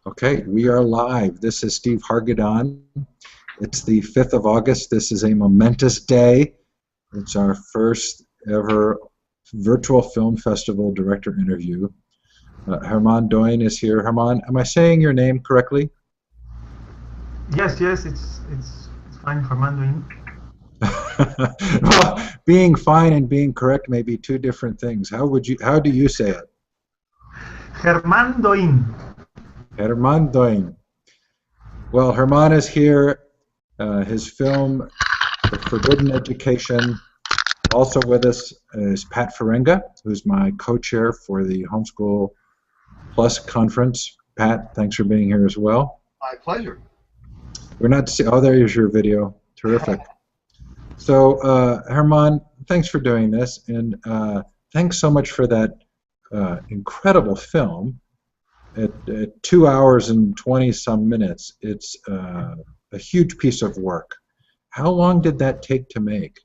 Okay, we are live. This is Steve Hargadon. It's the 5th of August. This is a momentous day. It's our first ever virtual film festival director interview. Herman Doin is here. Herman, am I saying your name correctly? Yes, it's fine, Herman Doin. Well, being fine and being correct may be two different things. How do you say it? Herman Doin. Herman Doin. Well, Herman is here. His film, The Forbidden Education. Also with us is Pat Ferenga, who's my co-chair for the Homeschool Plus conference. Pat, thanks for being here as well. My pleasure. We're not see. Oh, there's your video. Terrific. So, Herman, thanks for doing this, and thanks so much for that incredible film. At 2 hours and 20-some minutes, it's a huge piece of work. How long did that take to make?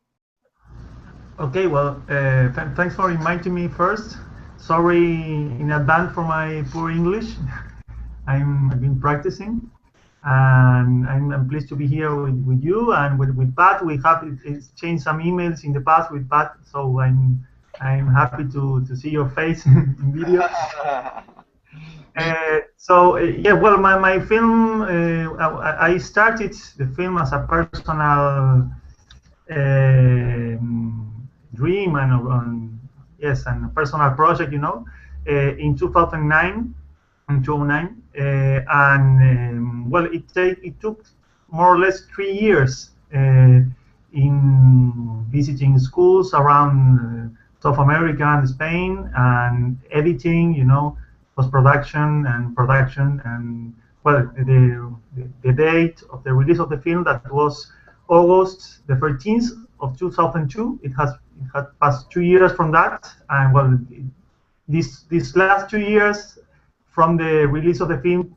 Okay, well, thanks for inviting me first. Sorry in advance for my poor English. I've been practicing, and I'm pleased to be here with you and with Pat. We have exchanged some emails in the past with Pat, so I'm happy to see your face in video. Yeah, well, my film, I started the film as a personal dream and yes, and a personal project, you know, in 2009, well, it took more or less 3 years in visiting schools around South America and Spain and editing, you know, post-production and production, and well, the date of the release of the film, that was August the 13th of 2002. It had passed 2 years from that, and well, these last 2 years from the release of the film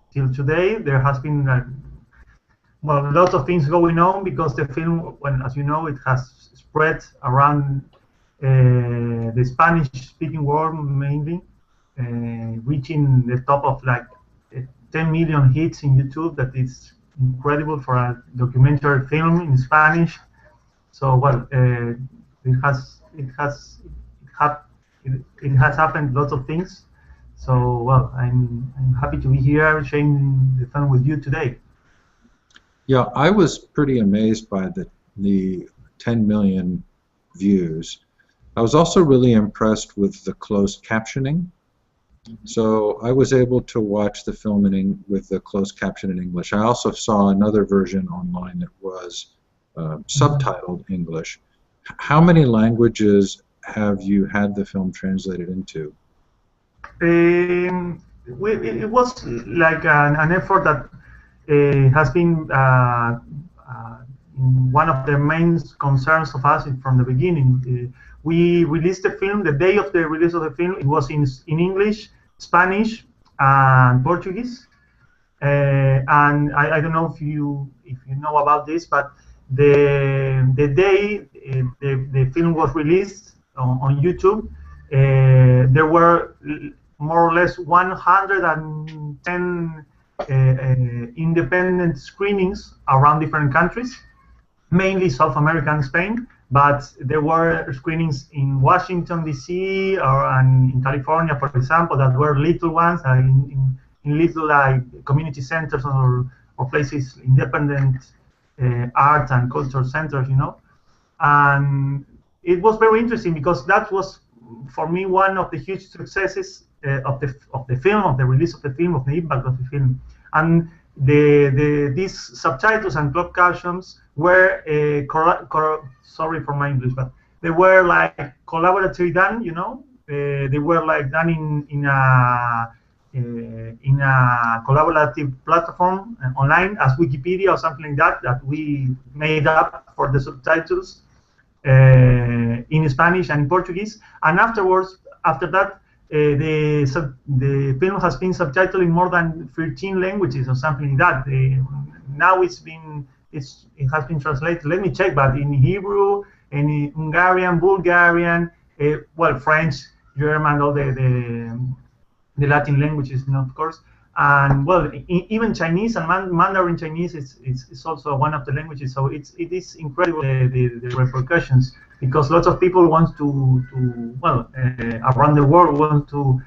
till today, there has been well, lots of things going on, because the film, well, as you know, it has spread around the Spanish-speaking world mainly, reaching the top of like 10 million hits in YouTube. That is incredible for a documentary film in Spanish. So well, it has happened lots of things. So well, I'm happy to be here sharing the film with you today. Yeah, I was pretty amazed by the 10 million views. I was also really impressed with the closed captioning. So I was able to watch the film with the closed caption in English. I also saw another version online that was subtitled English. How many languages have you had the film translated into? It was like an effort that has been one of the main concerns of us from the beginning. We released the film, the day of the release of the film, it was in English, Spanish, and Portuguese. And I don't know if you know about this, but the day the film was released on YouTube, there were more or less 110 independent screenings around different countries, mainly South America and Spain, but there were screenings in Washington, D.C., and in California, for example, that were little ones, in little community centers or places, independent art and culture centers, you know. And it was very interesting, because that was, for me, one of the huge successes of the film, of the release of the film, of the impact of the film. And these subtitles and closed captions were sorry for my English, but they were like collaboratively done, you know. They were like done in a collaborative platform online, as Wikipedia or something like that we made up for the subtitles in Spanish and in Portuguese. And afterwards, after that, the film has been subtitled in more than 13 languages or something like that. Now it has been translated. Let me check, but in Hebrew, in Hungarian, Bulgarian, well, French, German, all the the Latin languages, of course. And well, even Chinese and Mandarin Chinese is also one of the languages. So it is incredible the repercussions, because lots of people want to around the world want to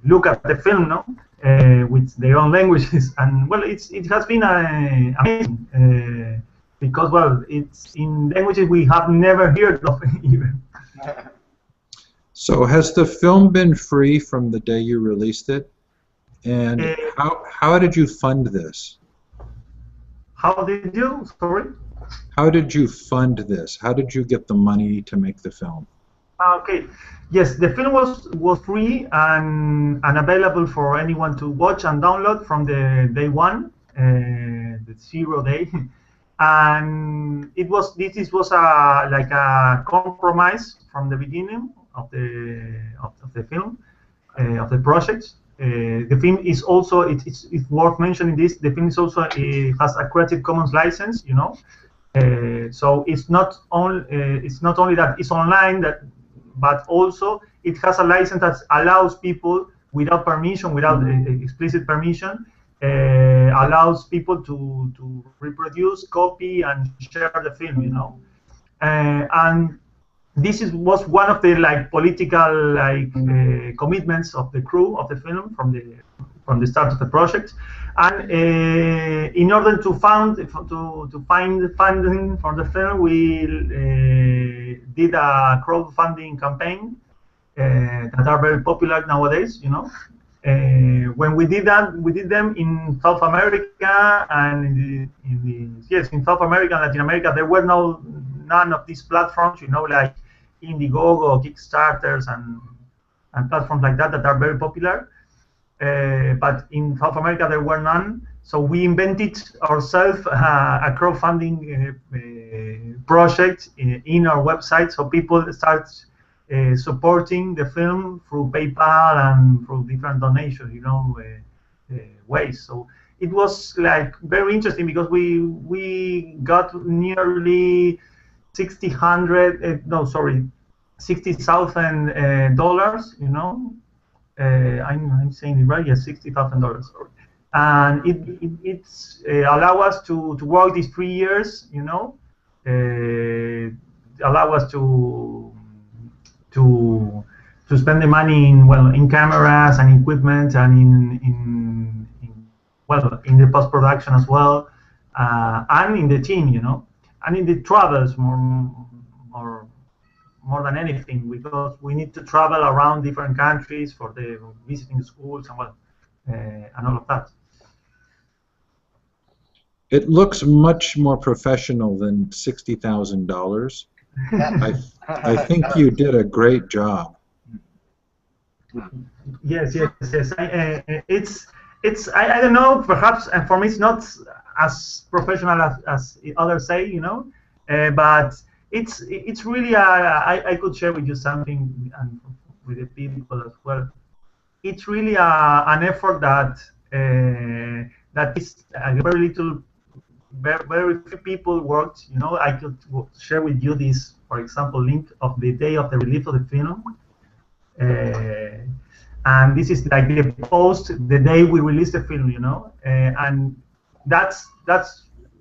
look at the film, no, with their own languages. And well, it has been amazing because well, it's in languages we have never heard of even. So has the film been free from the day you released it? And how did you fund this? How did you? Sorry? How did you fund this? How did you get the money to make the film? Okay. Yes, the film was free and available for anyone to watch and download from the day one, the 0 day. And this was like a compromise from the beginning of the film, of the project. The film is also, it's worth mentioning this, the film is also has a Creative Commons license, so it's not only that it's online, but also it has a license that allows people without permission, without explicit permission, allows people to reproduce, copy, and share the film, and this was one of the political commitments of the crew of the film from the start of the project. And in order to find funding for the film, we did a crowdfunding campaign that are very popular nowadays. When we did that, we did them in South America and in South America and Latin America. There were none of these platforms, like Indiegogo, Kickstarters, and platforms like that are very popular. But in South America, there were none. So we invented ourselves a crowdfunding project in our website. So people start supporting the film through PayPal and through different donations, ways. So it was very interesting because we got nearly $60,000, I'm saying it right, yes, $60,000. And it's allow us to work these 3 years, allow us to spend the money in cameras and equipment and in the post-production as well, and in the team, and in the travels more than anything, because we need to travel around different countries for the visiting schools and all of that. It looks much more professional than $60,000. I think you did a great job. Yes. It's I don't know, perhaps, and for me it's not as professional as others say, but it's really I could share with you something and with the people as well. It's really an effort that is very few people worked. I could share with you this, for example, link of the day of the release of the film, and this is the post the day we released the film, and that's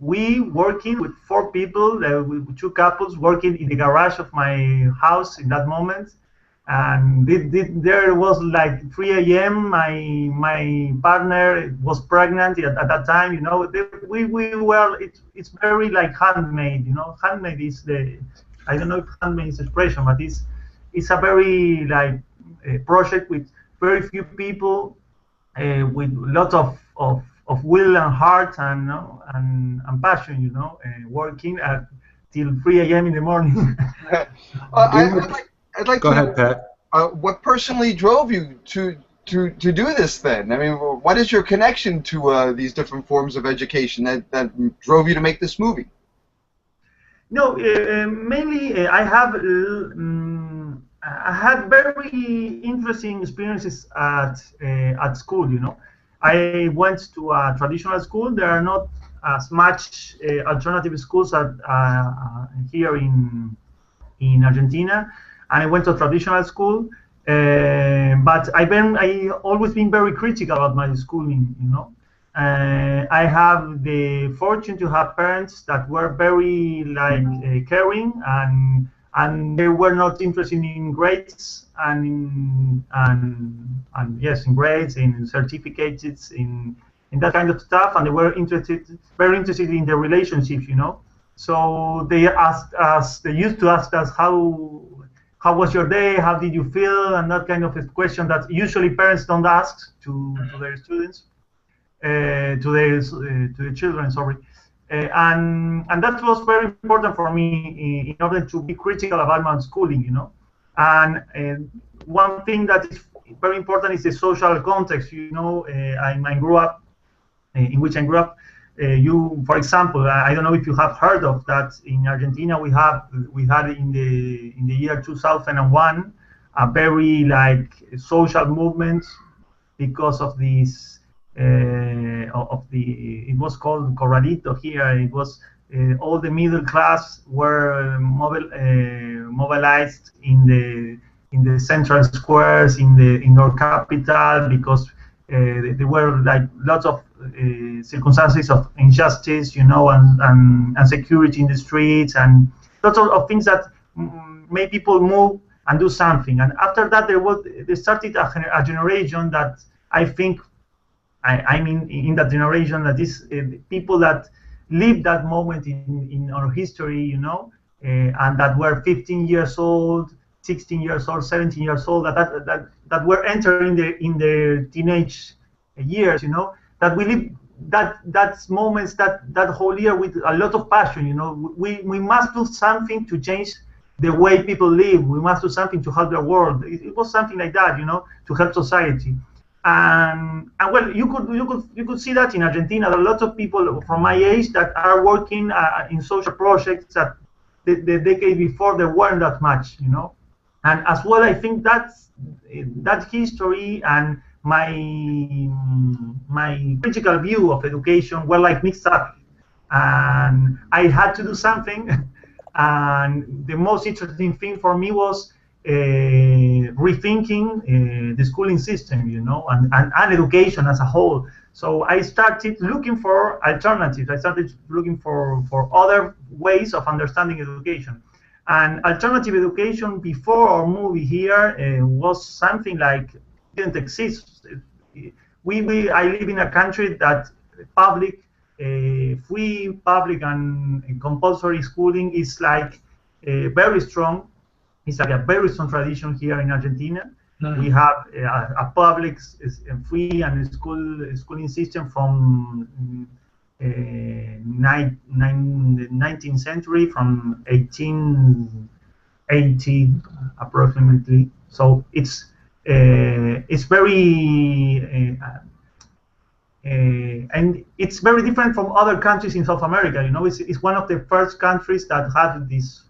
we working with 4 people, with 2 couples working in the garage of my house in that moment, and there was 3 a.m. My partner was pregnant at that time. We were. It's very handmade. Handmade is I don't know if handmade is the expression, but it's a very project with very few people, with lots of will and heart and passion, working till 3 a.m. in the morning. I'd like Go to ahead, Pat. What personally drove you to do this then? I mean, what is your connection to these different forms of education that drove you to make this movie? No, mainly I had very interesting experiences at school. I went to a traditional school. There are not as much alternative schools here in Argentina, and I went to a traditional school. But I always been very critical about my schooling, you know. I have the fortune to have parents that were very like caring, and they were not interested in grades and yes, in grades, in certificates, in that kind of stuff, and they were very interested in the relationships, you know. So they asked us, they used to ask us how was your day, how did you feel, and that kind of a question that usually parents don't ask to their students, to their children, sorry. And that was very important for me in order to be critical about my schooling, you know. And one thing that is very important is the social context, you know. I grew up, in which I grew up. For example, I don't know if you have heard of that. In Argentina, we had in the year 2001 a very like social movement because of this. It was called Corralito here. It was all the middle class were mobilized in the central squares in our capital because there were like lots of circumstances of injustice, you know, and security in the streets, and lots of things that made people move and do something. And after that, they started a generation that I think. I mean, in that generation, that is people that lived that moment in our history, you know, and that were 15 years old, 16 years old, 17 years old, that were entering in their teenage years, you know, that we live that moments, that whole year with a lot of passion, you know. We must do something to change the way people live. We must do something to help the world. It was something like that, you know, to help society. And well, you could see that in Argentina. There are lots of people from my age that are working in social projects that the decade before there weren't that much, you know. And as well, I think that history and my critical view of education were like mixed up, and I had to do something. And the most interesting thing for me was rethinking the schooling system, you know, and education as a whole. So I started looking for alternatives. I started looking for other ways of understanding education. And alternative education before our movie here was something like didn't exist. I live in a country that public, free, public, and compulsory schooling is like very strong. It's like a very strong tradition here in Argentina. Mm-hmm. We have a public, free, and schooling system from the 19th century, from 1880 approximately. So it's very and it's very different from other countries in South America. You know, it's one of the first countries that had this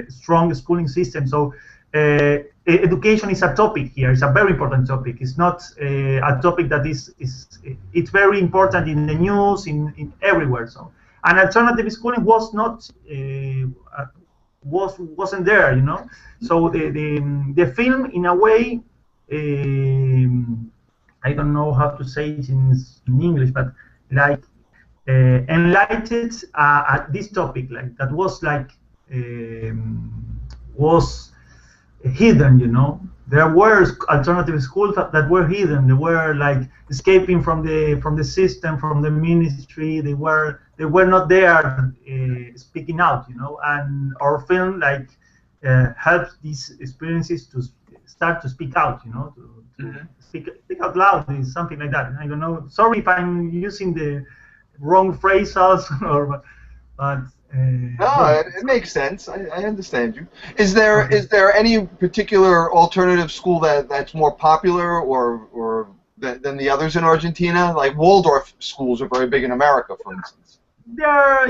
strong schooling system. So education is a topic here. It's a very important topic. It's not a topic that it's very important in the news, in everywhere. So, and alternative schooling was not wasn't there, you know. So the film, in a way, I don't know how to say it in English, but like enlightened this topic, like that was like was hidden, you know. There were alternative schools that were hidden. They were like escaping from the system, from the ministry. They were not there speaking out, you know. And our film like helps these experiences to start to speak out, you know, to speak out loud, is something like that. I don't know. Sorry if I'm using the wrong phrases, but no, it makes sense. I understand you. Is there any particular alternative school that's more popular or than the others in Argentina? Like Waldorf schools are very big in America, for instance. They're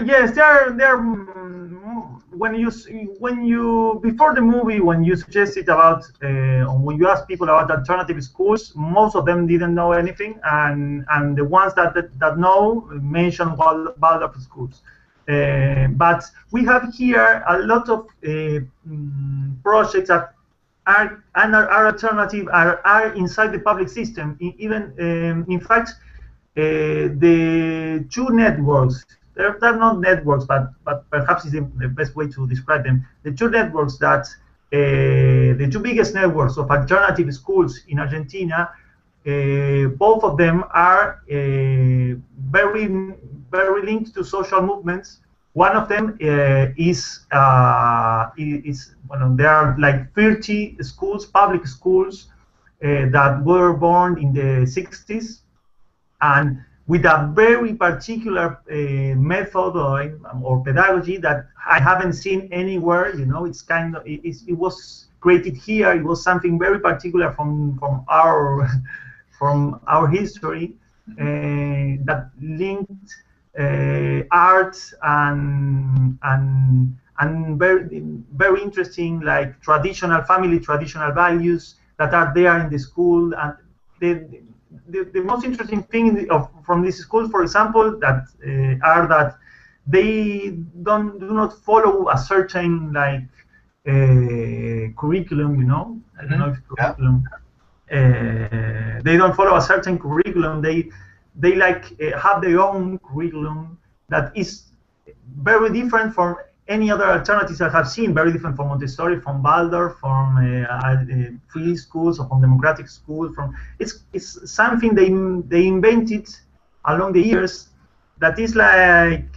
when you before the movie, when you suggested about when you asked people about alternative schools, most of them didn't know anything, and the ones that know mentioned Waldorf schools. But we have here a lot of projects that are alternative, are inside the public system. Even in fact, the two networks, they're not networks, but perhaps is the best way to describe them. The two networks that the two biggest networks of alternative schools in Argentina, both of them are very linked to social movements. One of them is there are like 30 schools, public schools, that were born in the 60s, and with a very particular method or pedagogy that I haven't seen anywhere. You know, it's kind of it was created here. It was something very particular from our history that linked art and very interesting, like family traditional values that are there in the school. And the most interesting thing from these schools, for example, that are that they do not follow a certain like curriculum. You know, I don't know if curriculum. They don't follow a certain curriculum. They like have their own curriculum that is very different from any other alternatives I have seen. Very different from Montessori, from Waldorf, from free schools, or from democratic schools. It's something they invented along the years that is like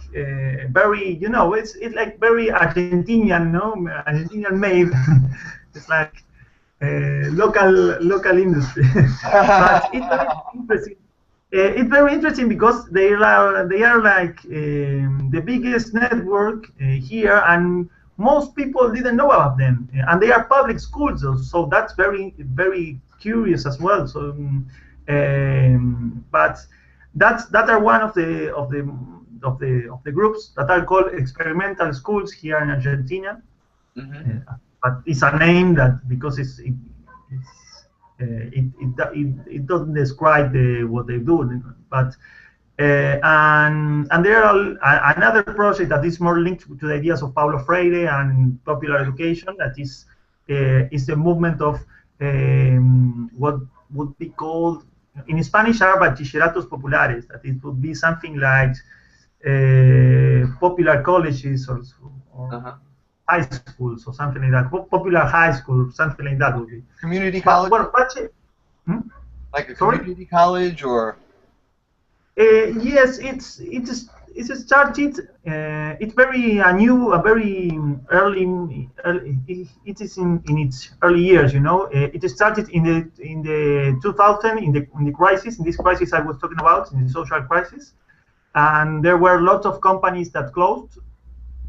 very, you know, it's like very Argentinian, no, Argentinian made. It's like local industry. But it's very interesting. It's very interesting because they are like the biggest network here, and most people didn't know about them, and they are public schools, so that's very curious as well. So, but that are one of the groups that are called experimental schools here in Argentina. Mm-hmm. But it's a name that because it doesn't describe what they do, but and there are another project that is more linked to the ideas of Paulo Freire and popular education, that is the movement of what would be called in Spanish are bachilleratos populares, that it would be something like popular colleges or high schools or something like that. Popular high school, something like that would be. Community college? Like a community college or? Yes, it's started. It's very very early. It is in its early years. You know, it started in the 2000 in the crisis. In this crisis I was talking about, in the social crisis, and there were lots of companies that closed.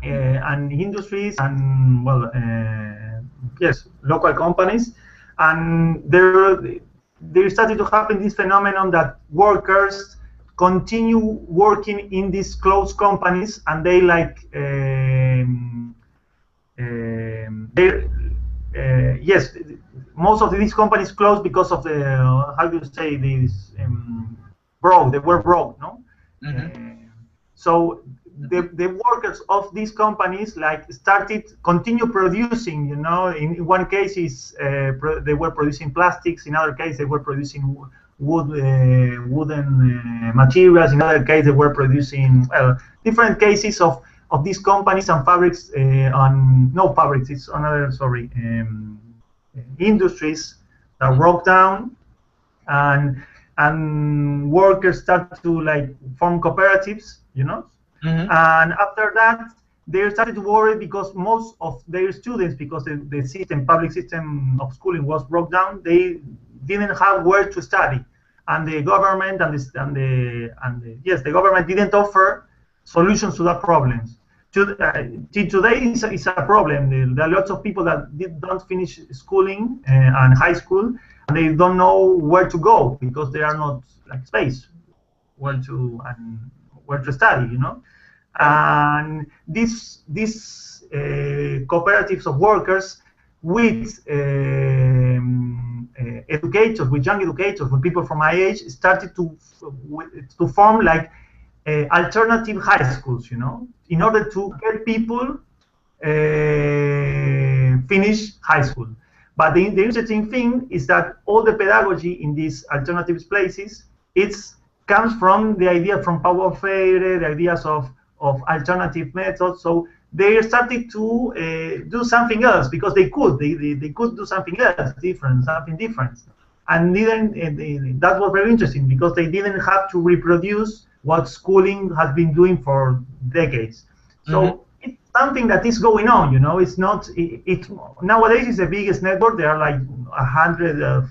And industries and yes, local companies, and there started to happen this phenomenon that workers continue working in these closed companies, and they like yes, most of these companies closed because of the how do you say this broke. They were broke, no. Mm-hmm. So the workers of these companies like continue producing. You know, in one case they were producing plastics. In other case they were producing wooden materials. In other case they were producing different cases of these companies and fabrics it's another industries that broke down, and workers start to like form cooperatives. You know. Mm-hmm. And after that, they started to worry because most of their students, because the public system of schooling was broke down, they didn't have where to study, and the government the government didn't offer solutions to that problems. Today it's a problem. There are lots of people that don't finish schooling and high school, and they don't know where to go because there are not like space where to study, you know. And these cooperatives of workers with educators, with young educators, with people from my age, started to form like alternative high schools, you know, in order to get people finish high school. But the interesting thing is that all the pedagogy in these alternative places, comes from the idea from Paulo Freire, the ideas of alternative methods. So they started to do something else because they could. They could do something else, something different. And that was very interesting because they didn't have to reproduce what schooling has been doing for decades. So it's something that is going on, It's not. Nowadays it's the biggest network. There are like 100 of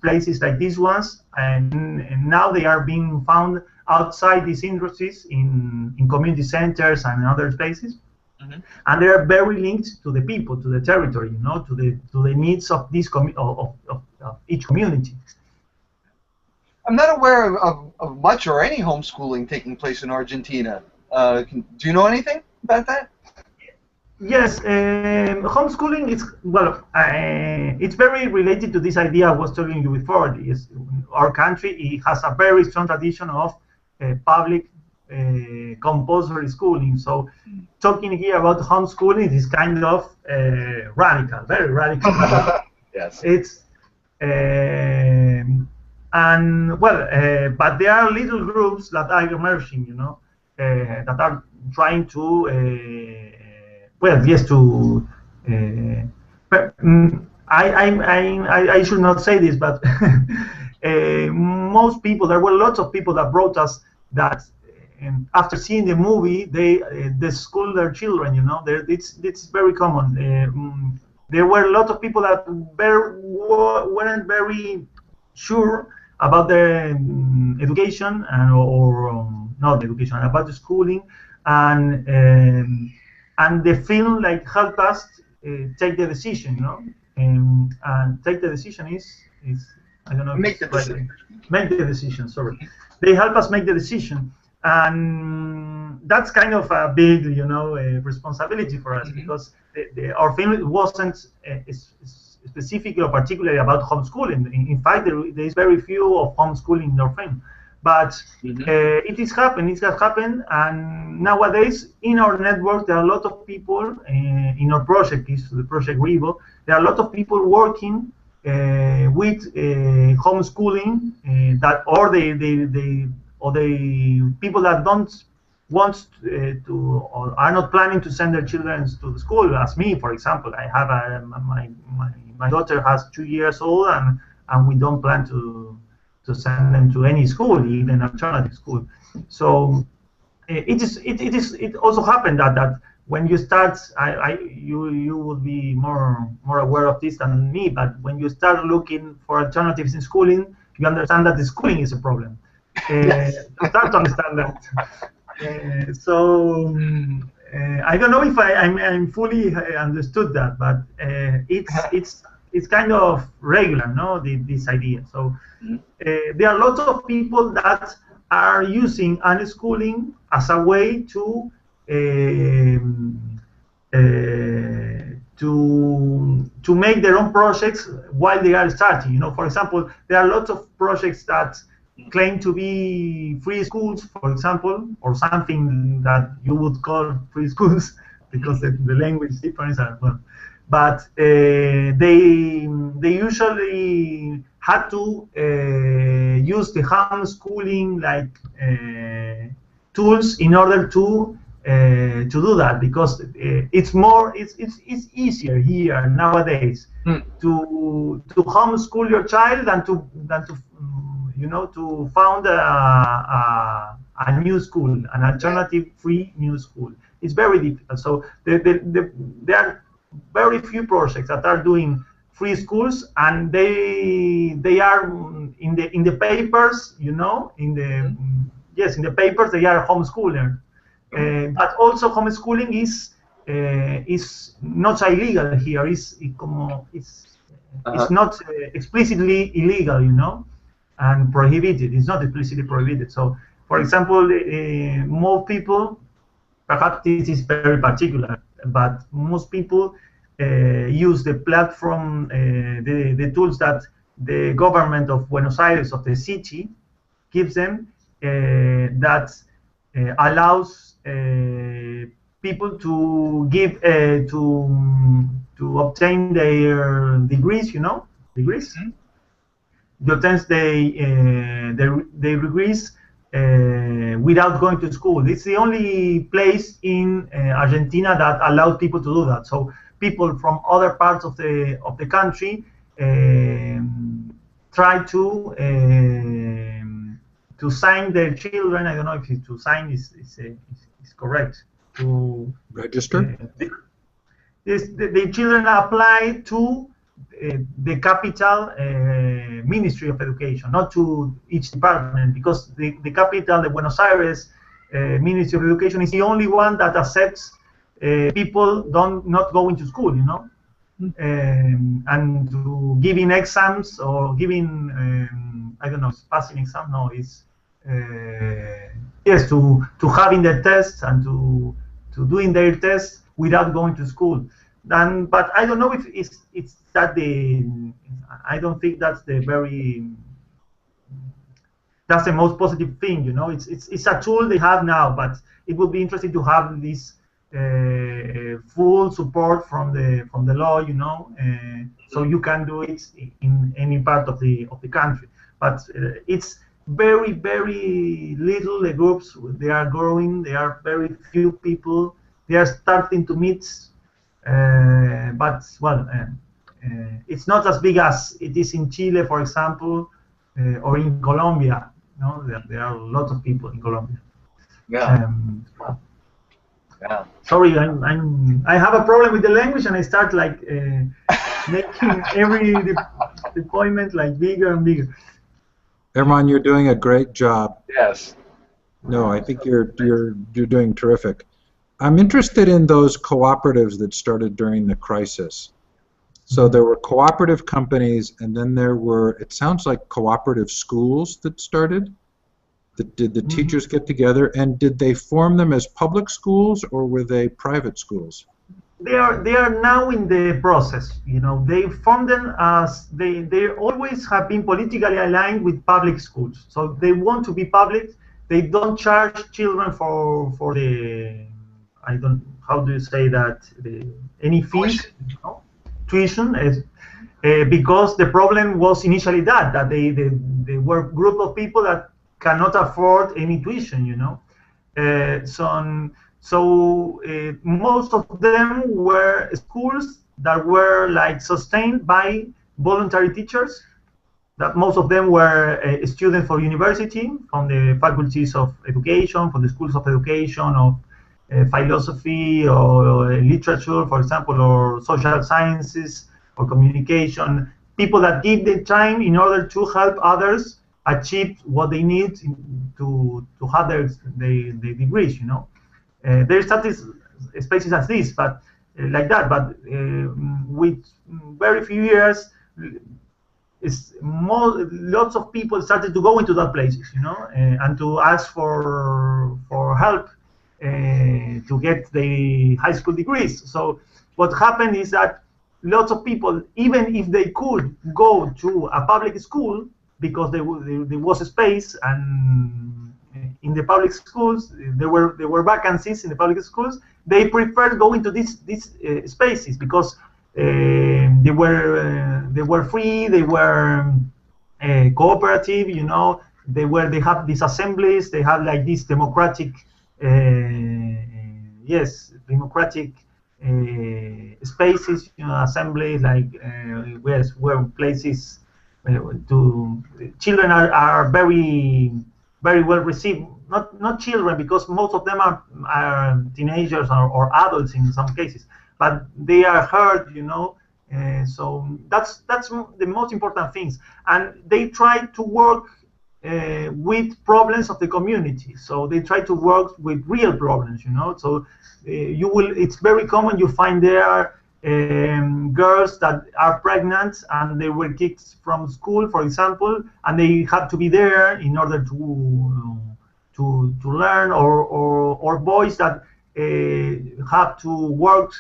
places like these ones, and now they are being found outside these industries in community centers and in other spaces. And they are very linked to the people, to the territory, to the needs of this of each community. I'm not aware of much or any homeschooling taking place in Argentina. Do you know anything about that? Yes, homeschooling is it's very related to this idea I was telling you before. Our country, it has a very strong tradition of public compulsory schooling. So talking here about homeschooling is kind of radical, very radical. Yes. It's but there are little groups that are emerging, that are trying to I should not say this, but most people, there were lots of people that wrote us that after seeing the movie, they school their children. It's very common. There were a lot of people that weren't very sure about their education or not education, about the schooling, and the film helped us take the decision, and take the decision is I don't know. Make the decision. Make the decision. Sorry, they help us make the decision, and that's kind of a big, responsibility for us because our film wasn't specifically or particularly about homeschooling. In fact, there is very few of homeschooling in our film. But it has happened, and nowadays in our network there are a lot of people in our project, the project Revo. There are a lot of people working with homeschooling or the people that don't want to or are not planning to send their children to the school. As me, for example, I have my daughter has 2 years old, and we don't plan to send them to any school, even alternative school. So it also happened that when you start, you will be more aware of this than me. But when you start looking for alternatives in schooling, you understand that the schooling is a problem. Start to understand that. I don't know if I'm fully understood that, but it's kind of regular, this idea. So there are lots of people that are using unschooling as a way to make their own projects while they are starting. For example, there are lots of projects that claim to be free schools, for example, or something that you would call free schools because the language difference are well. But they usually had to use the homeschooling tools in order to do that, because it's easier here nowadays to homeschool your child than to found a new school, an alternative free new school. It's very difficult. So there are very few projects that are doing free schools, and they are in the papers, in the papers they are homeschooler. But also homeschooling is not illegal here. It's not explicitly illegal, and prohibited. It's not explicitly prohibited. So, for example, most people, perhaps this is very particular, but most people use the platform, the tools that the government of Buenos Aires, of the city, gives them, that allows people to give to obtain their degrees, degrees. Mm-hmm. To obtain their degrees without going to school. It's the only place in Argentina that allows people to do that. So people from other parts of the country try to sign their children. I don't know if to sign is correct. To register. The children apply to the capital Ministry of Education, not to each department, because the capital, the Buenos Aires Ministry of Education, is the only one that accepts people not going to school, and to giving exams or giving I don't know, passing exam. No, it's yes, to having their tests and to doing their tests without going to school. But I don't know if it's that I don't think that's the most positive thing. It's a tool they have now, but it would be interesting to have this full support from the law, so you can do it in any part of the country. But it's very, very little. The groups, they are growing. There are very few people. They are starting to meet. But well, it's not as big as it is in Chile, for example, or in Colombia. There are a lot of people in Colombia. Yeah. Yeah. Sorry, I have a problem with the language, and I start like making every deployment like bigger and bigger. Herman, you're doing a great job. Yes. No, I think you're doing terrific. I'm interested in those cooperatives that started during the crisis. So there were cooperative companies, and then there were, it sounds like cooperative schools that started. Did the teachers get together, and did they form them as public schools, or were they private schools? They are now in the process. They formed them as they always have been politically aligned with public schools. So they want to be public. They don't charge children for the, I don't, how do you say that, any fees, tuition, because the problem was initially that they were a group of people that cannot afford any tuition, So most of them were schools that were like sustained by voluntary teachers. That most of them were students for university, from the faculties of education, from the schools of education, of philosophy or literature, for example, or social sciences or communication. People that give their time in order to help others achieve what they need to have their degrees. There started spaces as this, but like that. But with very few years, lots of people started to go into that places, and to ask for help to get the high school degrees. So what happened is that lots of people, even if they could go to a public school, because there was a space, and in the public schools there were vacancies in the public schools, they preferred going to these spaces because they were free, they were cooperative, they have these assemblies, they have like these democratic democratic spaces, assemblies, like where places children are very, very well received. Not children, because most of them are teenagers or adults in some cases, but they are heard, so that's the most important things. And they try to work with problems of the community. So they try to work with real problems, So it's very common you find there girls that are pregnant and they were kicked from school, for example, and they have to be there in order to learn, or boys that have to work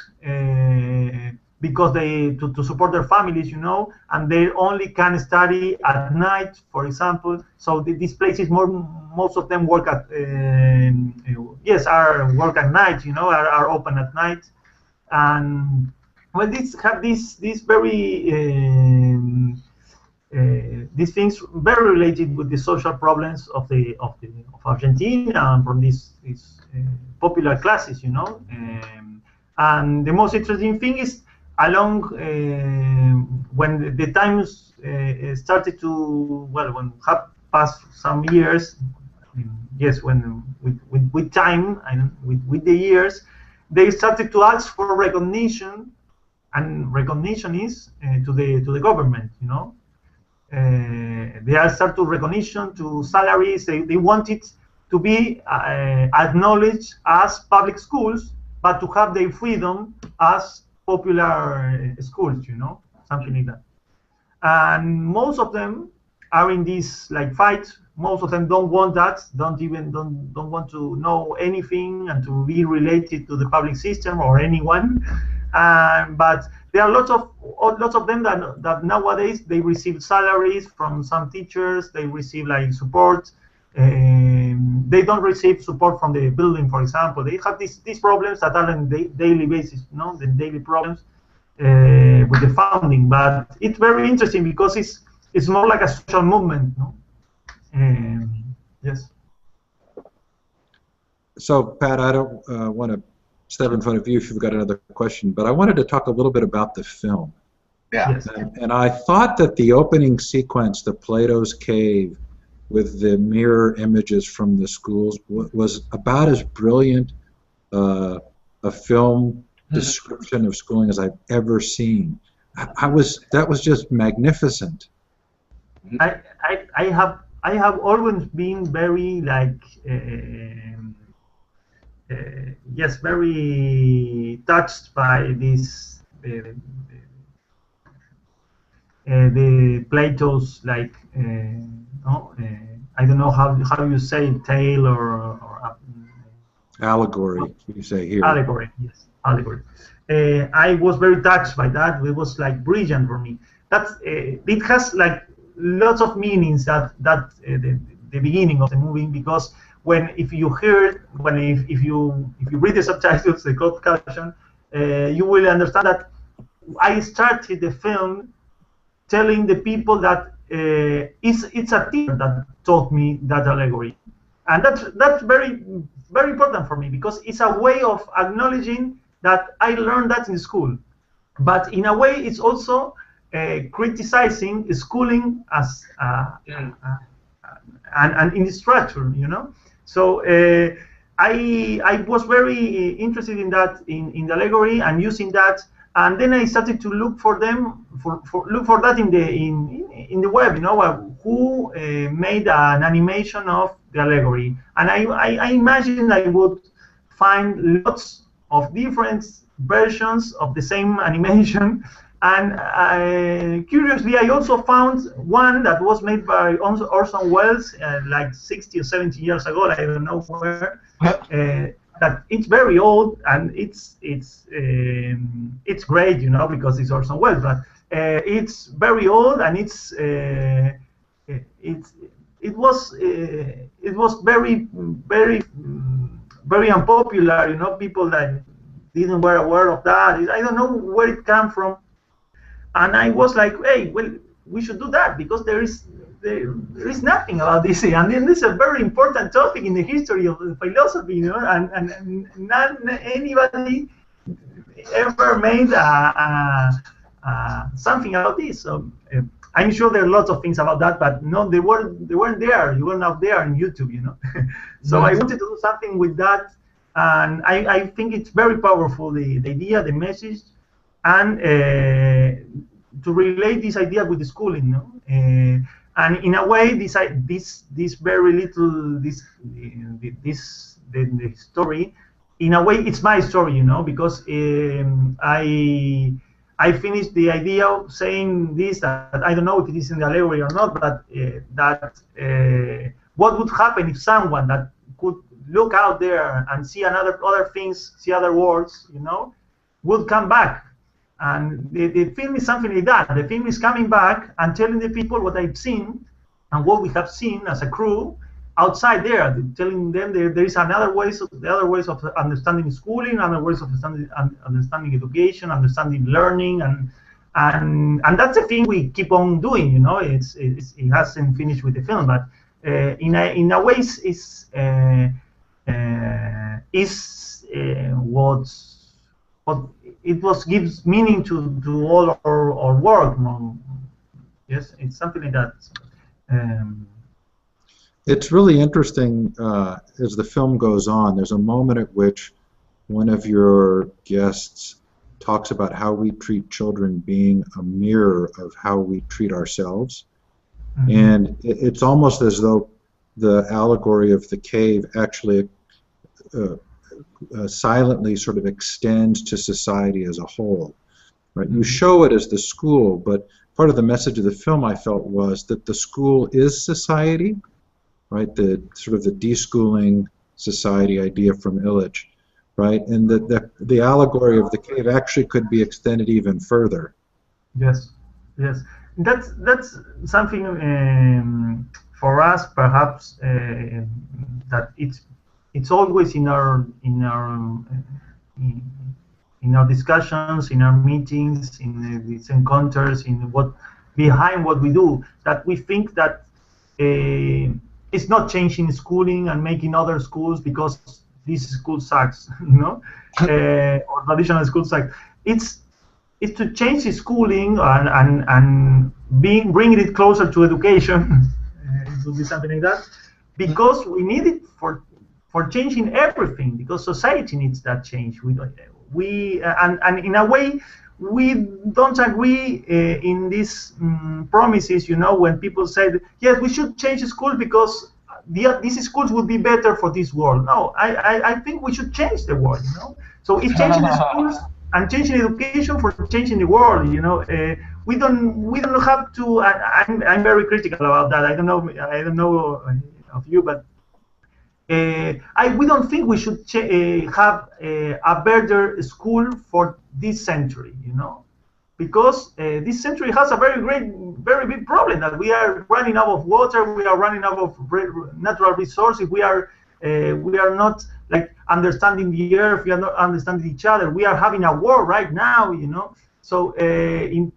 because to support their families, you know, and they only can study at night, for example. So these places, most of them work at work at night, you know, are open at night, and well, these very these things very related with the social problems of Argentina and from these popular classes, you know. And the most interesting thing is along when the times started to, well, when have passed some years, yes, when with time and with the years, they started to ask for recognition, and recognition is to the government, you know. They are start to recognition to salaries. They wanted to be acknowledged as public schools, but to have their freedom as popular schools, you know, something like that. And most of them are in this like fight. Most of them don't want that, don't want to know anything and to be related to the public system or anyone. But there are lots of them that nowadays they receive salaries from some teachers. They receive like support. They don't receive support from the building, for example. They have these problems that are on the daily basis, you know, the daily problems with the funding. But it's very interesting because it's more like a social movement, no? Yes. So, Pat, I don't want to step in front of you if you've got another question, but I wanted to talk a little bit about the film. Yeah. Yes. And I thought that the opening sequence, the Plato's Cave, with the mirror images from the schools, was about as brilliant a film description of schooling as I've ever seen. That was just magnificent. I have always been very like yes, very touched by this the Plato's like I don't know how you say tale or Allegory, you say here. Allegory, yes, allegory. I was very touched by that. It was like brilliant for me. That's it has like lots of meanings that the beginning of the movie, because if you read the subtitles, the closed caption, you will understand that I started the film telling the people that it's a teacher that taught me that allegory, and that's very very important for me, because it's a way of acknowledging that I learned that in school, but in a way it's also criticizing schooling as and in the structure, you know. So I was very interested in that, in the allegory and using that, and then I started to look for them look for that in the web, you know, who made an animation of the allegory, and I imagined I would find lots of different versions of the same animation. And curiously, I also found one that was made by Orson Welles like 60 or 70 years ago. I don't know where. That it's very old, and it's great, you know, because it's Orson Welles. But it's very old, and it was very very unpopular. You know, people that didn't were aware of that. I don't know where it came from. And I was like, hey, well, we should do that, because there is nothing about this, and then this is a very important topic in the history of philosophy, you know, and not anybody ever made something about this. So I'm sure there are lots of things about that, but no, they weren't there. You were not there on YouTube, you know. So I wanted to do something with that, and I think it's very powerful, the idea, the message, and to relate this idea with the schooling, no? And in a way, this very little the story, in a way, it's my story, you know, because I finished the idea of saying this, that I don't know if it is in the allegory or not, but what would happen if someone that could look out there and see other things, see other worlds, you know, would come back. And the film is something like that. The film is coming back and telling the people what I've seen and what we have seen as a crew outside there, telling them there is other ways of understanding schooling, other ways of understanding education, understanding learning, and that's the thing we keep on doing. You know, it hasn't finished with the film, but in a way, what it gives meaning to all our work. Yes, it's something like that. It's really interesting as the film goes on. There's a moment at which one of your guests talks about how we treat children being a mirror of how we treat ourselves. Mm-hmm. And it's almost as though the allegory of the cave actually silently sort of extends to society as a whole. Right? You show it as the school, but part of the message of the film, I felt, was that the school is society. Right, the sort of the deschooling society idea from Illich, right, and the allegory of the cave actually could be extended even further. Yes, yes, that's something for us, perhaps that it's always in our discussions, in our meetings, in these encounters, behind what we do, that we think that. It's not changing schooling and making other schools because this school sucks, you know, or traditional school sucks. It's to change the schooling and bringing it closer to education. It would be something like that, because we need it for changing everything. Because society needs that change. And in a way, we don't agree in these promises, you know, when people say, yes, we should change school because these schools would be better for this world. No, I think we should change the world, you know. So it's changing the schools and changing education for changing the world, you know. We don't have to. I'm very critical about that. I don't know of you, but we don't think we should have a better school for this century, you know, because this century has a very big problem, that we are running out of water, we are running out of natural resources, we are not like understanding the earth, we are not understanding each other, we are having a war right now, you know. So in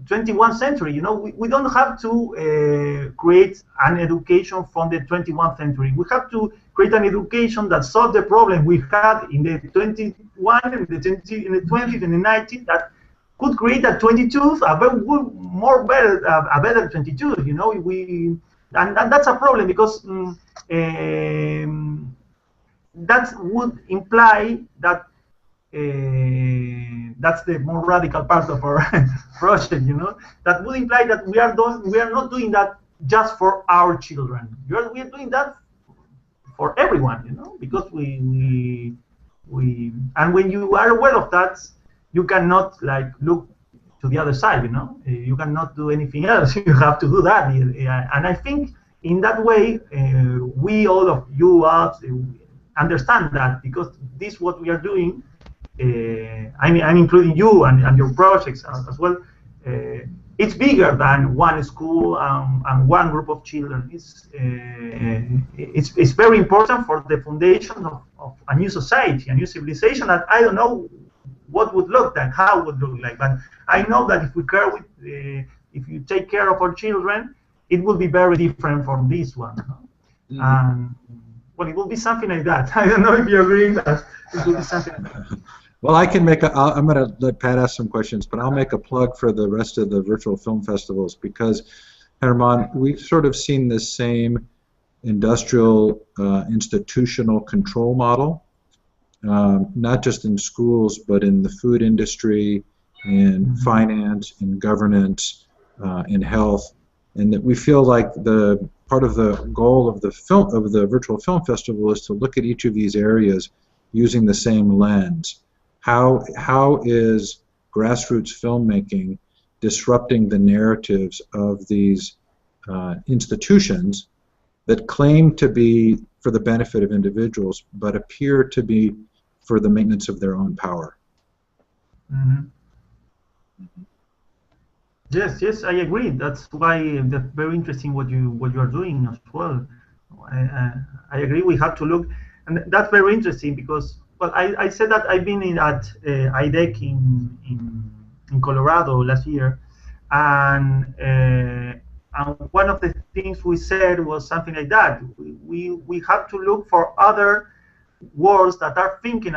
21st century, you know, we don't have to create an education from the 21st century. We have to create an education that solves the problem we had in the 21, in the 20s, and the 19th, that could create a 22, a better 22. You know, and that's a problem, because that would imply that. That's the more radical part of our project, you know. That would imply that we are not doing that just for our children. We are doing that for everyone, you know, because we and when you are aware of that, you cannot like look to the other side, you know. You cannot do anything else. You have to do that, and I think in that way, all of you understand that, because this is what we are doing. I'm including you and your projects as well. It's bigger than one school and one group of children. It's very important for the foundation of a new society, a new civilization that I don't know what would look like, how it would look like. But I know that if you take care of our children, it will be very different from this one. Mm-hmm. And well, it will be something like that. I don't know if you agree that it will be something like that. Well, I'm going to let Pat ask some questions, but I'll make a plug for the rest of the virtual film festivals, because, Herman, we've sort of seen this same industrial institutional control model, not just in schools, but in the food industry, in finance, in governance, in health, and that we feel like the part of the goal of the virtual film festival is to look at each of these areas using the same lens. How is grassroots filmmaking disrupting the narratives of these institutions that claim to be for the benefit of individuals, but appear to be for the maintenance of their own power? Mm-hmm. Yes, yes, I agree. That's why that's very interesting what you are doing as well. I agree. We have to look, and that's very interesting because, well, I said that I've been at IDEC in Colorado last year, and one of the things we said was something like that. We have to look for other worlds that are thinking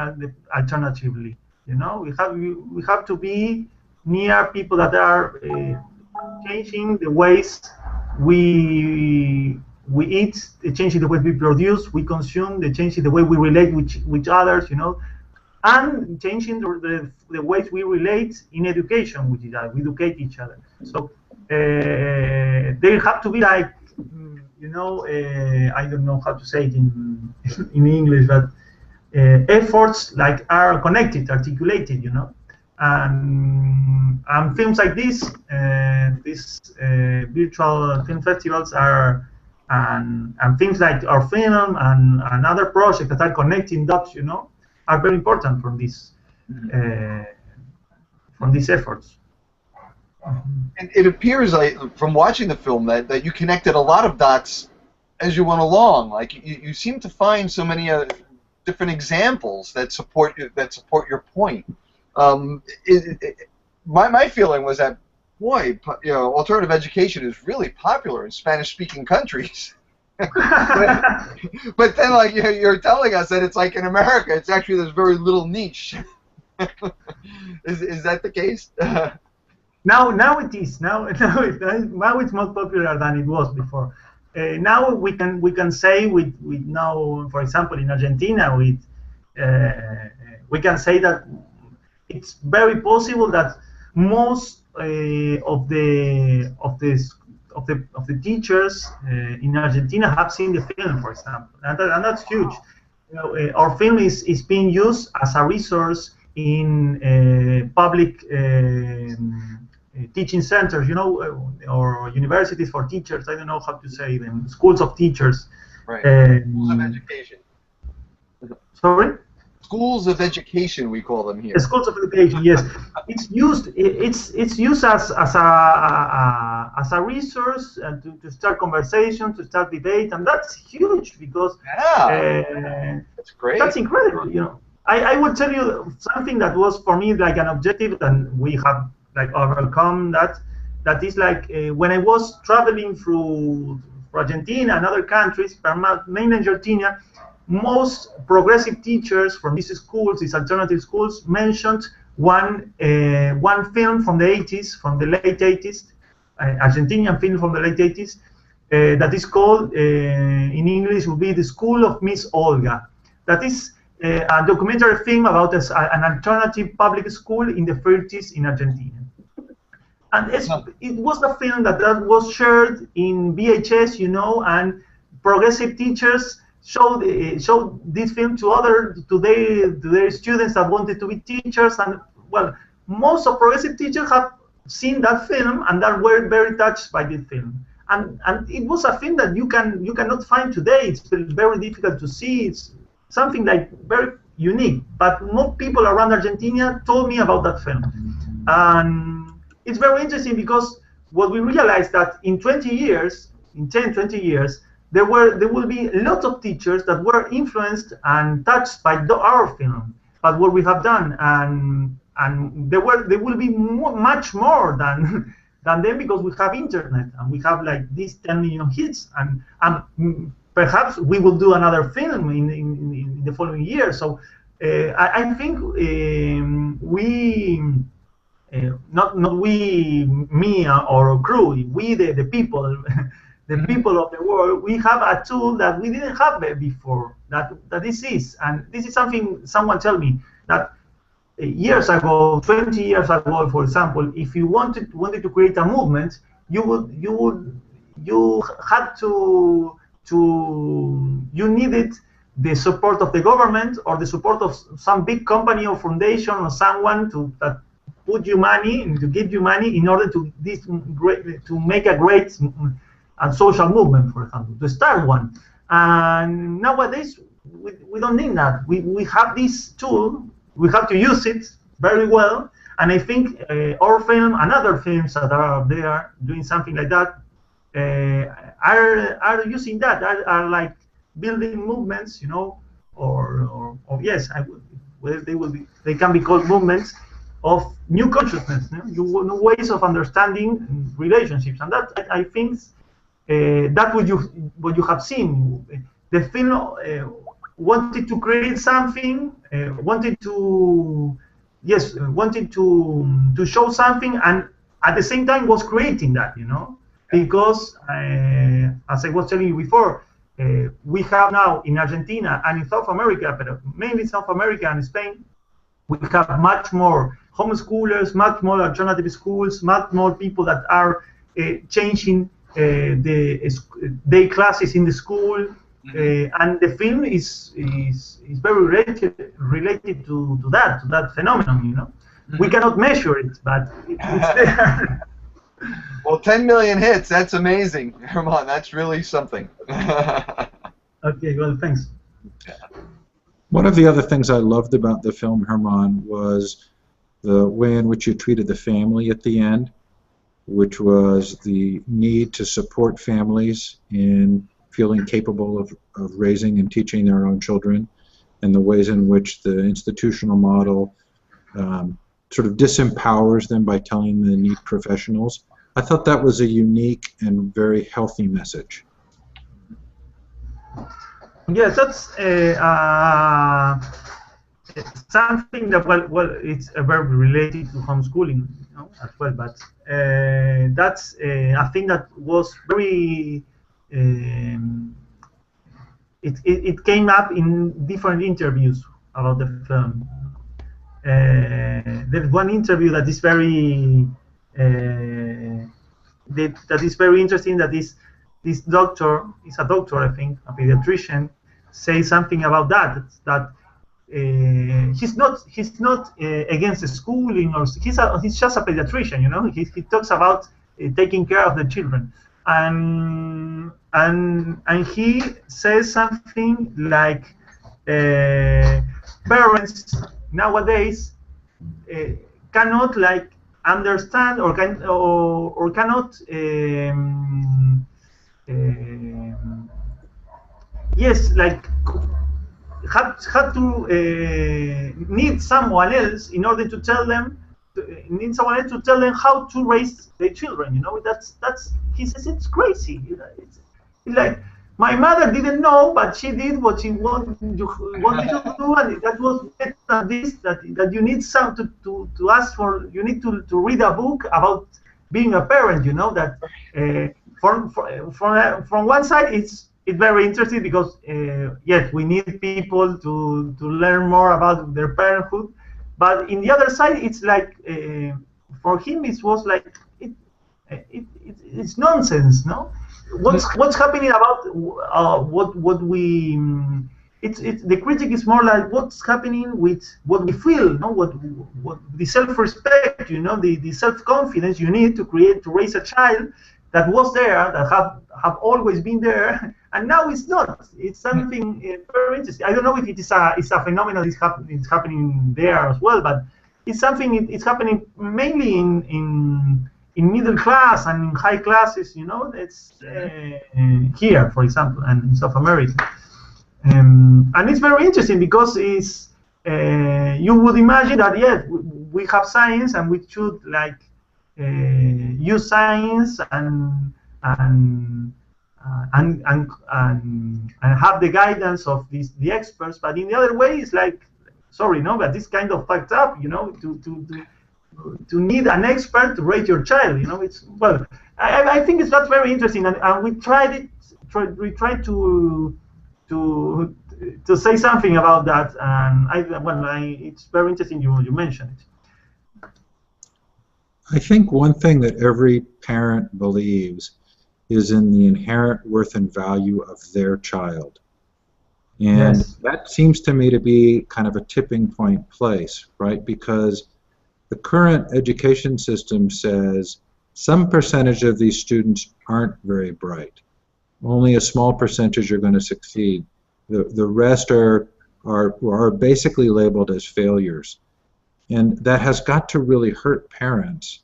alternatively. You know, we have to be near people that are changing the ways we eat, changing the way we produce, we consume, changing the way we relate with others, you know, and changing the ways we relate in education with each other. We educate each other. So there have to be like, you know, I don't know how to say it in English, but efforts like are connected, articulated, you know. And films like this, these virtual film festivals are, and things like our film and other projects that are connecting dots, you know, are very important from these efforts. And it appears, like, from watching the film, that you connected a lot of dots as you went along. Like you seem to find so many different examples that support your point. My feeling was that, boy, you know, alternative education is really popular in Spanish-speaking countries. but then, like, you're telling us that it's like in America, it's actually this very little niche. Is that the case? Now it is. Now it's more popular than it was before. Now we can say with now, for example, in Argentina, we can say that it's very possible that most of the teachers in Argentina have seen the film, for example, and that's huge. You know, our film is being used as a resource in public teaching centers, you know, or universities for teachers. I don't know how to say them. Schools of teachers. Right. Schools of education. Sorry. Schools of education, we call them here. Schools of education, yes. It's used. It's used as a resource to start conversation, to start debate, and that's huge because that's great. That's incredible. You know, I will tell you something that was for me like an objective, and we have like overcome that. That is like when I was traveling through Argentina and other countries, mainly Argentina. Most progressive teachers from these schools, these alternative schools, mentioned one film from the 80s, from the late 80s, Argentinian film from the late 80s, that is called, in English, would be The School of Miss Olga. That is a documentary film about an alternative public school in the 30s in Argentina. And it was a film that was shared in VHS, you know, and progressive teachers showed this film to their students that wanted to be teachers, and well, most of progressive teachers have seen that film and that were very touched by this film. And it was a film that you cannot find today. It's very difficult to see. It's something like very unique. But most people around Argentina told me about that film, and it's very interesting because what we realized that in 20 years, in 10, 20 years. There will be a lot of teachers that were influenced and touched by our film, but what we have done, and there will be much more than them because we have internet and we have like these 10 million hits, and perhaps we will do another film in the following year. So I think we. Not we, me or crew, we the people. The people of the world, we have a tool that we didn't have before, that this is. And this is something someone told me, that years ago, 20 years ago, for example, if you wanted to create a movement, you needed the support of the government or the support of some big company or foundation or someone that put you money and to give you money in order to make a great social movement, for example, to start one. And nowadays we don't need that. We have this tool. We have to use it very well. And I think our film and other films that are out there doing something like that are using that, are like building movements, you know, or yes, they can be called movements of new consciousness, new ways of understanding relationships, and that I think that what you have seen. The film wanted to create something, wanted to show something, and at the same time was creating that, you know, because as I was telling you before, we have now in Argentina and in South America, but mainly South America and Spain, we have much more homeschoolers, much more alternative schools, much more people that are changing the day classes in the school, and the film is very related to that phenomenon. You know, we cannot measure it, but it's there. Well, 10 million hits—that's amazing, Herman. That's really something. Okay, well, thanks. One of the other things I loved about the film, Herman, was the way in which you treated the family at the end, which was the need to support families in feeling capable of raising and teaching their own children, and the ways in which the institutional model sort of disempowers them by telling them they need professionals. I thought that was a unique and very healthy message. Yes, that's something that, well, it's very related to homeschooling, you know, as well. But that's a thing that was very. It came up in different interviews about the film. There's one interview that is very that is very interesting. That is, this doctor is a doctor, I think, a pediatrician, says something about that. That he's not against the schooling, or he's just a pediatrician. You know, he talks about taking care of the children, and he says something like parents nowadays cannot like understand or cannot yes, like had to need someone else in order to tell them, how to raise their children. You know, that's he says it's crazy. You know, it's like, my mother didn't know, but she did what she wanted to do, and that was this, that you need to ask for. You need to read a book about being a parent. You know, that from one side it's very interesting, because yes, we need people to learn more about their parenthood, but in the other side it's like for him it was like it's nonsense, no? What's happening about what we the critic is more like what's happening with what we feel, no? What the self-respect, you know, the self-confidence you need to raise a child that was there, that have always been there, and now it's not. It's something very interesting. I don't know if it's a phenomenon it's happening there as well, but it's something it's happening mainly in middle class and in high classes, you know. It's here, for example, and in South America, and it's very interesting because it's you would imagine that we have science and we should like use science and have the guidance of the experts, but in the other way it's like, sorry, no, but this kind of fucked up, you know, to need an expert to raise your child, you know. It's, well, I think it's not very interesting, and we tried to say something about that, and it's very interesting you mentioned it. I think one thing that every parent believes is in the inherent worth and value of their child. And yes, that seems to me to be kind of a tipping point place, right? Because the current education system says some percentage of these students aren't very bright. Only a small percentage are going to succeed. The rest are basically labeled as failures. And that has got to really hurt parents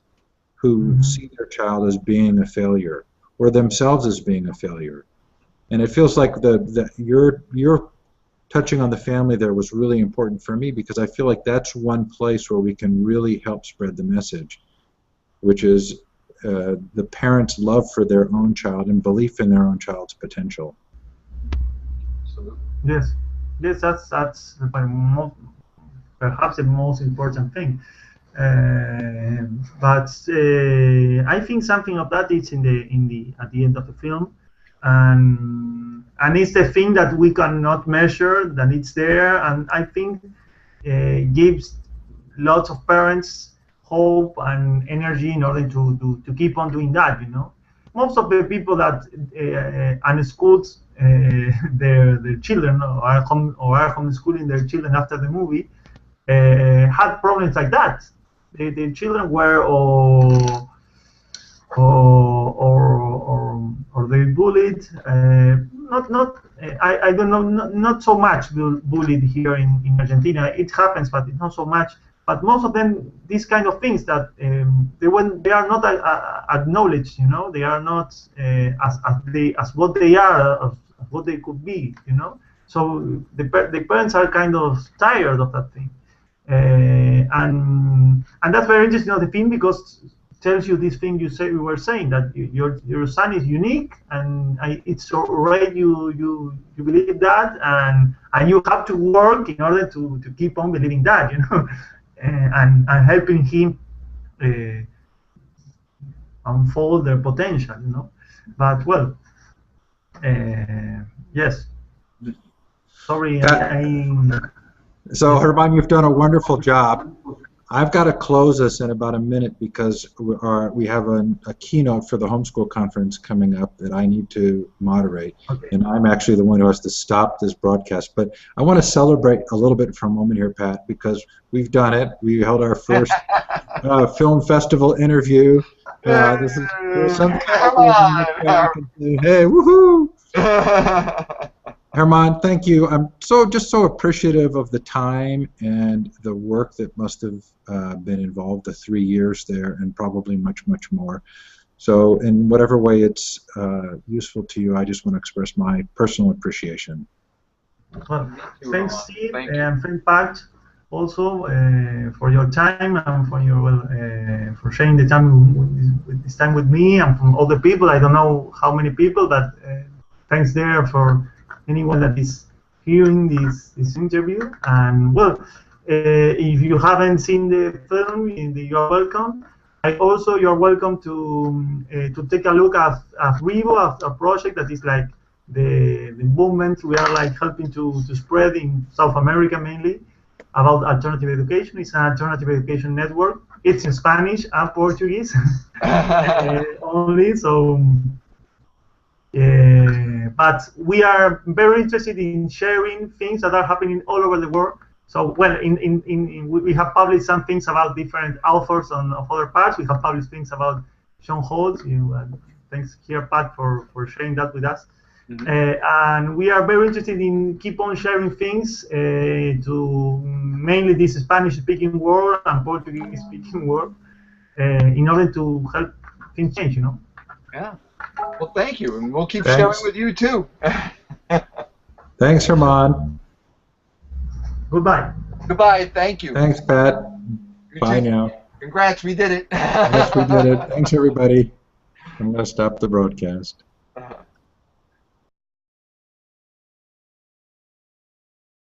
who see their child as being a failure or themselves as being a failure. And it feels like your touching on the family there was really important for me, because I feel like that's one place where we can really help spread the message, which is the parents' love for their own child and belief in their own child's potential. Yes, that's perhaps the most important thing. But I think something of that is at the end of the film, and it's the thing that we cannot measure, that it's there, and I think gives lots of parents hope and energy in order to keep on doing that. You know, most of the people that unschools their children or are homeschooling their children after the movie had problems like that. The children were or they bullied. I don't know, not so much bullied here in Argentina. It happens, but it's not so much. But most of them, these kind of things that they are not acknowledged. You know, they are not as what they are, as what they could be. You know, so the parents are kind of tired of that thing. And that's very interesting of the film, because it tells you this thing you were saying, that your son is unique, and it's alright you believe that, and you have to work in order to keep on believing that, you know, and helping him unfold their potential, you know. But well, yes. Sorry, So, Herman, you've done a wonderful job. I've got to close this in about a minute because we have a keynote for the homeschool conference coming up that I need to moderate. Okay. And I'm actually the one who has to stop this broadcast. But I want to celebrate a little bit for a moment here, Pat, because we've done it. We held our first film festival interview. This is something I can say, hey, woohoo! Herman, thank you. I'm just so appreciative of the time and the work that must have been involved, the 3 years there, and probably much, much more. So in whatever way it's useful to you, I just want to express my personal appreciation. Well, thanks, Steve, and thanks, Pat, also for your time and for your for sharing the time with me and from all the people. I don't know how many people, but thanks there for anyone that is hearing this interview. And well, if you haven't seen the film, you are welcome. You're welcome to take a look at Revo, a project that is like the movement we are like helping to spread in South America mainly about alternative education. It's an alternative education network. It's in Spanish and Portuguese only. So. But we are very interested in sharing things that are happening all over the world. So, well, we have published some things about different authors of other parts. We have published things about John Holt. Thanks here, Pat, for sharing that with us. Mm-hmm. And we are very interested in keep on sharing things to mainly this Spanish-speaking world and Portuguese-speaking world in order to help things change, you know. Yeah. Well, thank you, and we'll keep sharing with you too. Thanks, Herman. Goodbye. Goodbye. Thank you. Thanks, Pat. Bye now. Congrats, we did it. Yes, we did it. Thanks, everybody. I'm going to stop the broadcast.